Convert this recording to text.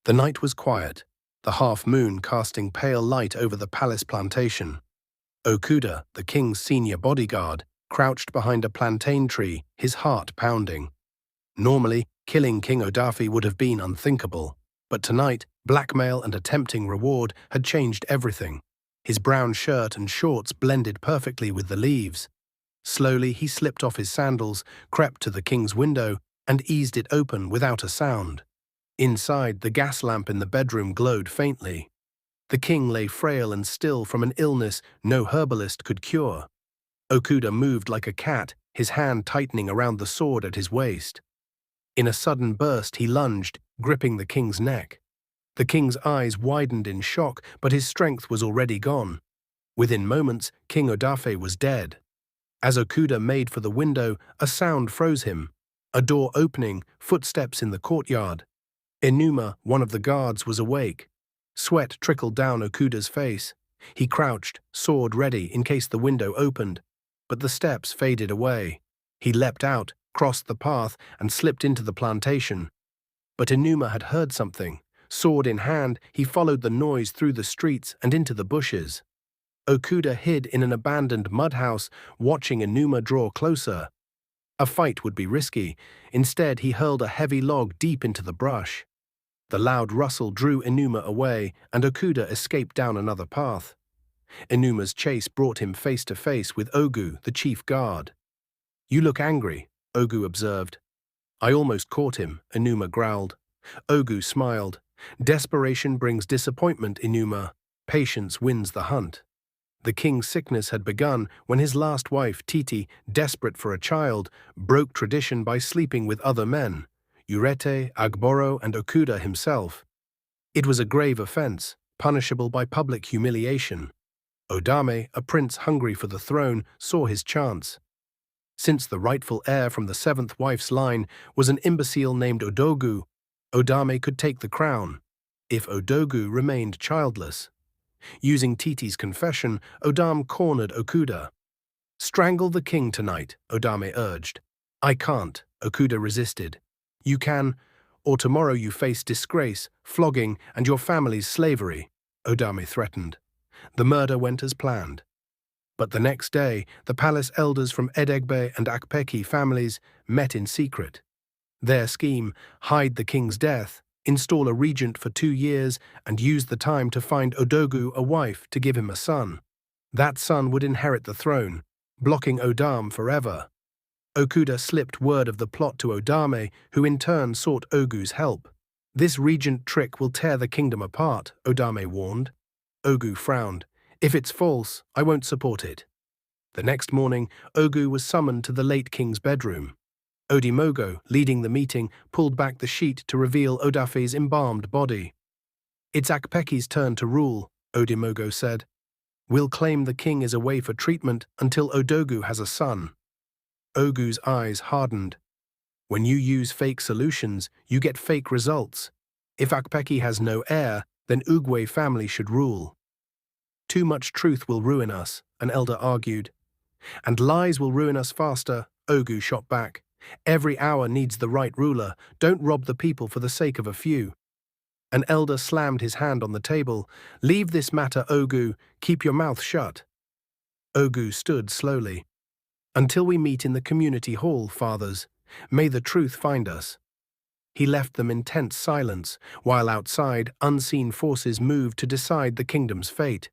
The night was quiet, the half-moon casting pale light over the palace plantation. Okuda, the king's senior bodyguard, crouched behind a plantain tree, his heart pounding. Normally, killing King Odafe would have been unthinkable, but tonight, blackmail and a tempting reward had changed everything. His brown shirt and shorts blended perfectly with the leaves. Slowly, he slipped off his sandals, crept to the king's window, and eased it open without a sound. Inside, the gas lamp in the bedroom glowed faintly. The king lay frail and still from an illness no herbalist could cure. Okuda moved like a cat, his hand tightening around the sword at his waist. In a sudden burst, he lunged, gripping the king's neck. The king's eyes widened in shock, but his strength was already gone. Within moments, King Odafe was dead. As Okuda made for the window, a sound froze him. A door opening, footsteps in the courtyard. Enuma, one of the guards, was awake. Sweat trickled down Okuda's face. He crouched, sword ready in case the window opened. But the steps faded away. He leapt out, crossed the path, and slipped into the plantation. But Enuma had heard something. Sword in hand, he followed the noise through the streets and into the bushes. Okuda hid in an abandoned mud house, watching Enuma draw closer. A fight would be risky. Instead, he hurled a heavy log deep into the brush. The loud rustle drew Enuma away, and Okuda escaped down another path. Enuma's chase brought him face to face with Ogu, the chief guard. "You look angry," Ogu observed. "I almost caught him," Enuma growled. Ogu smiled. "Desperation brings disappointment, Enuma. Patience wins the hunt." The king's sickness had begun when his last wife, Titi, desperate for a child, broke tradition by sleeping with other men, Urete, Agboro, and Okuda himself. It was a grave offense, punishable by public humiliation. Odame, a prince hungry for the throne, saw his chance. Since the rightful heir from the seventh wife's line was an imbecile named Odogu, Odame could take the crown, if Odogu remained childless. Using Titi's confession, Odame cornered Okuda. "Strangle the king tonight," Odame urged. "I can't," Okuda resisted. "You can, or tomorrow you face disgrace, flogging, and your family's slavery," Odame threatened. The murder went as planned. But the next day, the palace elders from Edegbe and Akpeki families met in secret. Their scheme, hide the king's death, install a regent for 2 years, and use the time to find Odogu a wife to give him a son. That son would inherit the throne, blocking Odame forever. Okuda slipped word of the plot to Odame, who in turn sought Ogu's help. "This regent trick will tear the kingdom apart," Odame warned. Ogu frowned. "If it's false, I won't support it." The next morning, Ogu was summoned to the late king's bedroom. Odimogo, leading the meeting, pulled back the sheet to reveal Odafe's embalmed body. "It's Akpeki's turn to rule," Odimogo said. "We'll claim the king is away for treatment until Odogu has a son." Ogu's eyes hardened. "When you use fake solutions, you get fake results. If Akpeki has no heir, then Ugwe family should rule." "Too much truth will ruin us," an elder argued. "And lies will ruin us faster," Ogu shot back. "Every hour needs the right ruler. Don't rob the people for the sake of a few." An elder slammed his hand on the table. "Leave this matter, Ogu. Keep your mouth shut." Ogu stood slowly. "Until we meet in the community hall, fathers, may the truth find us." He left them in tense silence, while outside, unseen forces moved to decide the kingdom's fate.